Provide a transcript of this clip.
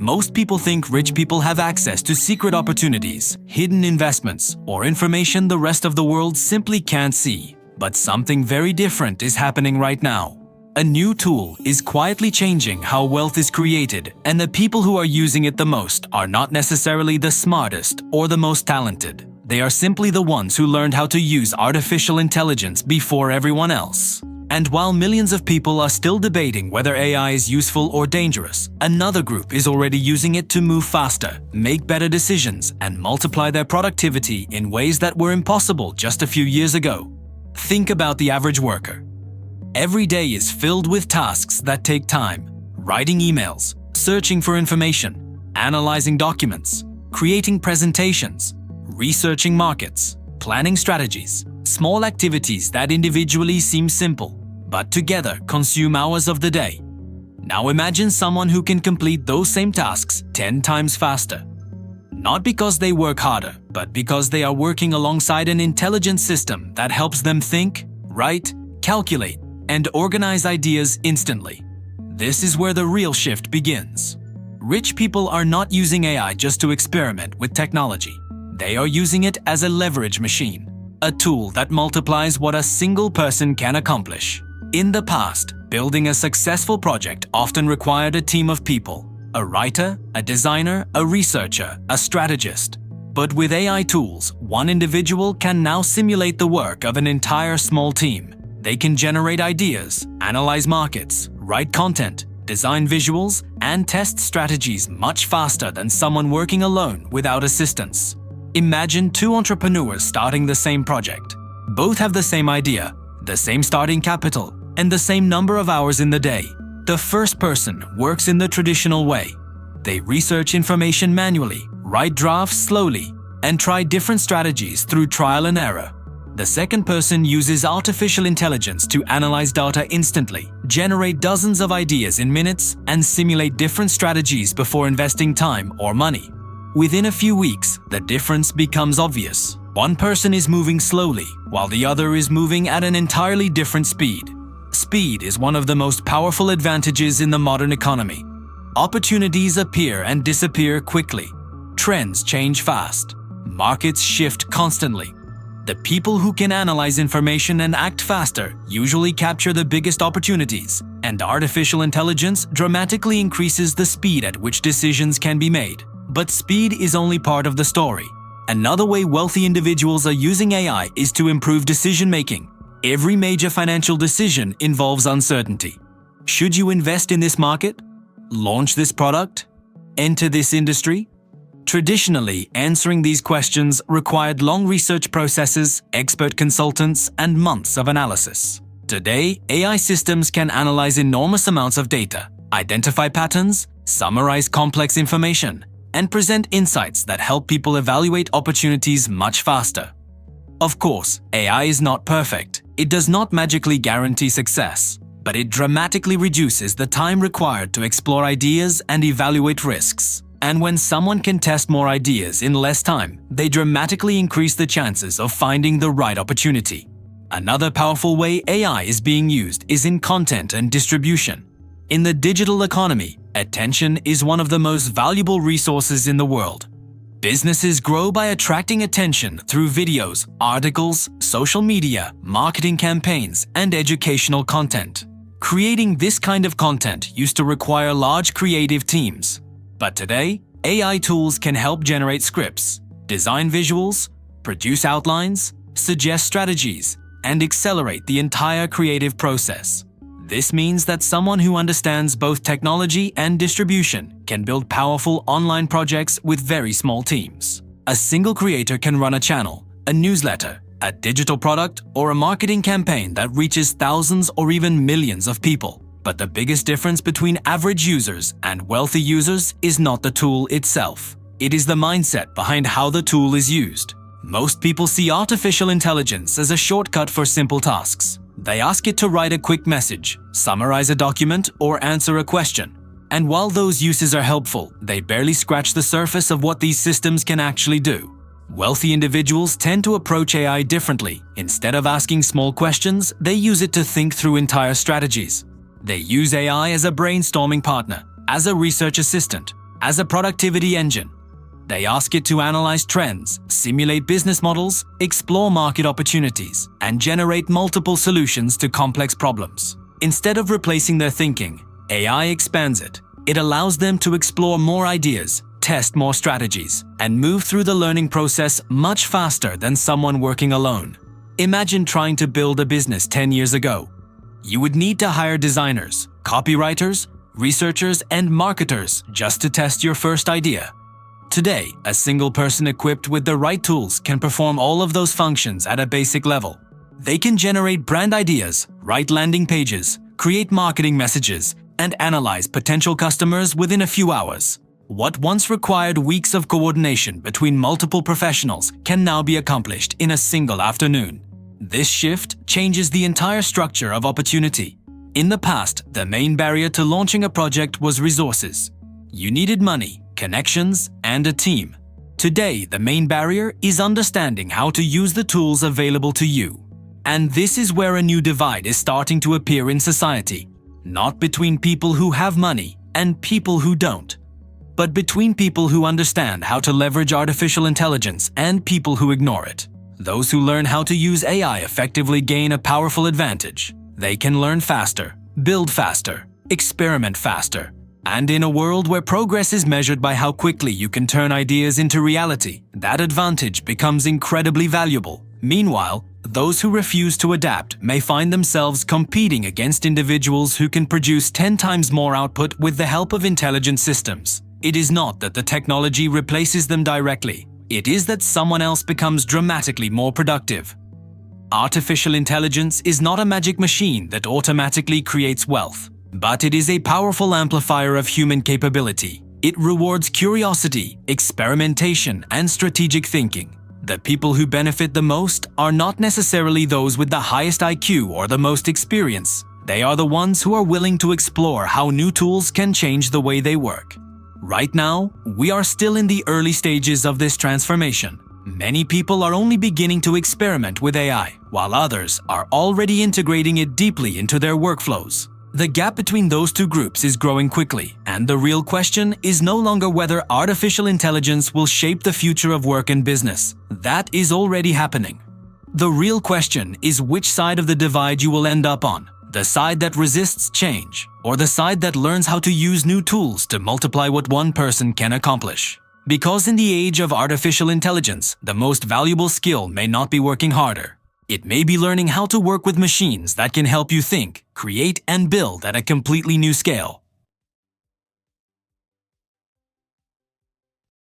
Most people think rich people have access to secret opportunities, hidden investments, or information the rest of the world simply can't see. But something very different is happening right now. A new tool is quietly changing how wealth is created, and the people who are using it the most are not necessarily the smartest or the most talented. They are simply the ones who learned how to use artificial intelligence before everyone else. And while millions of people are still debating whether AI is useful or dangerous, another group is already using it to move faster, make better decisions, and multiply their productivity in ways that were impossible just a few years ago. Think about the average worker. Every day is filled with tasks that take time: writing emails, searching for information, analyzing documents, creating presentations, researching markets, planning strategies. Small activities that individually seem simple, but together consume hours of the day. Now imagine someone who can complete those same tasks 10 times faster. Not because they work harder, but because they are working alongside an intelligent system that helps them think, write, calculate, and organize ideas instantly. This is where the real shift begins. Rich people are not using AI just to experiment with technology. They are using it as a leverage machine, a tool that multiplies what a single person can accomplish. In the past, building a successful project often required a team of people: a writer, a designer, a researcher, a strategist. But with AI tools, one individual can now simulate the work of an entire small team. They can generate ideas, analyze markets, write content, design visuals, and test strategies much faster than someone working alone without assistance. Imagine two entrepreneurs starting the same project. Both have the same idea, the same starting capital, and the same number of hours in the day. The first person works in the traditional way. They research information manually, write drafts slowly, and try different strategies through trial and error. The second person uses artificial intelligence to analyze data instantly, generate dozens of ideas in minutes, and simulate different strategies before investing time or money. Within a few weeks, the difference becomes obvious. One person is moving slowly, while the other is moving at an entirely different speed. Speed is one of the most powerful advantages in the modern economy. Opportunities appear and disappear quickly. Trends change fast. Markets shift constantly. The people who can analyze information and act faster usually capture the biggest opportunities, and artificial intelligence dramatically increases the speed at which decisions can be made. But speed is only part of the story. Another way wealthy individuals are using AI is to improve decision-making. Every major financial decision involves uncertainty. Should you invest in this market? Launch this product? Enter this industry? Traditionally, answering these questions required long research processes, expert consultants, and months of analysis. Today, AI systems can analyze enormous amounts of data, identify patterns, summarize complex information, and present insights that help people evaluate opportunities much faster. Of course, AI is not perfect. It does not magically guarantee success, but it dramatically reduces the time required to explore ideas and evaluate risks. And when someone can test more ideas in less time, they dramatically increase the chances of finding the right opportunity. Another powerful way AI is being used is in content and distribution. In the digital economy, attention is one of the most valuable resources in the world. Businesses grow by attracting attention through videos, articles, social media, marketing campaigns, and educational content. Creating this kind of content used to require large creative teams. But today, AI tools can help generate scripts, design visuals, produce outlines, suggest strategies, and accelerate the entire creative process. This means that someone who understands both technology and distribution can build powerful online projects with very small teams. A single creator can run a channel, a newsletter, a digital product, or a marketing campaign that reaches thousands or even millions of people. But the biggest difference between average users and wealthy users is not the tool itself. It is the mindset behind how the tool is used. Most people see artificial intelligence as a shortcut for simple tasks. They ask it to write a quick message, summarize a document, or answer a question. And while those uses are helpful, they barely scratch the surface of what these systems can actually do. Wealthy individuals tend to approach AI differently. Instead of asking small questions, they use it to think through entire strategies. They use AI as a brainstorming partner, as a research assistant, as a productivity engine. They ask it to analyze trends, simulate business models, explore market opportunities, and generate multiple solutions to complex problems. Instead of replacing their thinking, AI expands it. It allows them to explore more ideas, test more strategies, and move through the learning process much faster than someone working alone. Imagine trying to build a business 10 years ago. You would need to hire designers, copywriters, researchers, and marketers just to test your first idea. Today, a single person equipped with the right tools can perform all of those functions at a basic level. They can generate brand ideas, write landing pages, create marketing messages, and analyze potential customers within a few hours. What once required weeks of coordination between multiple professionals can now be accomplished in a single afternoon. This shift changes the entire structure of opportunity. In the past, the main barrier to launching a project was resources. You needed money, connections, and a team. Today, the main barrier is understanding how to use the tools available to you. And this is where a new divide is starting to appear in society. Not between people who have money and people who don't, but between people who understand how to leverage artificial intelligence and people who ignore it. Those who learn how to use AI effectively gain a powerful advantage. They can learn faster, build faster, experiment faster. And in a world where progress is measured by how quickly you can turn ideas into reality, that advantage becomes incredibly valuable. Meanwhile, those who refuse to adapt may find themselves competing against individuals who can produce 10 times more output with the help of intelligent systems. It is not that the technology replaces them directly. It is that someone else becomes dramatically more productive. Artificial intelligence is not a magic machine that automatically creates wealth, but it is a powerful amplifier of human capability. It rewards curiosity, experimentation, and strategic thinking. The people who benefit the most are not necessarily those with the highest IQ or the most experience. They are the ones who are willing to explore how new tools can change the way they work. Right now, we are still in the early stages of this transformation. Many people are only beginning to experiment with AI, while others are already integrating it deeply into their workflows. The gap between those two groups is growing quickly, and the real question is no longer whether artificial intelligence will shape the future of work and business. That is already happening. The real question is which side of the divide you will end up on. The side that resists change, or the side that learns how to use new tools to multiply what one person can accomplish. Because in the age of artificial intelligence, the most valuable skill may not be working harder. It may be learning how to work with machines that can help you think, create, and build at a completely new scale.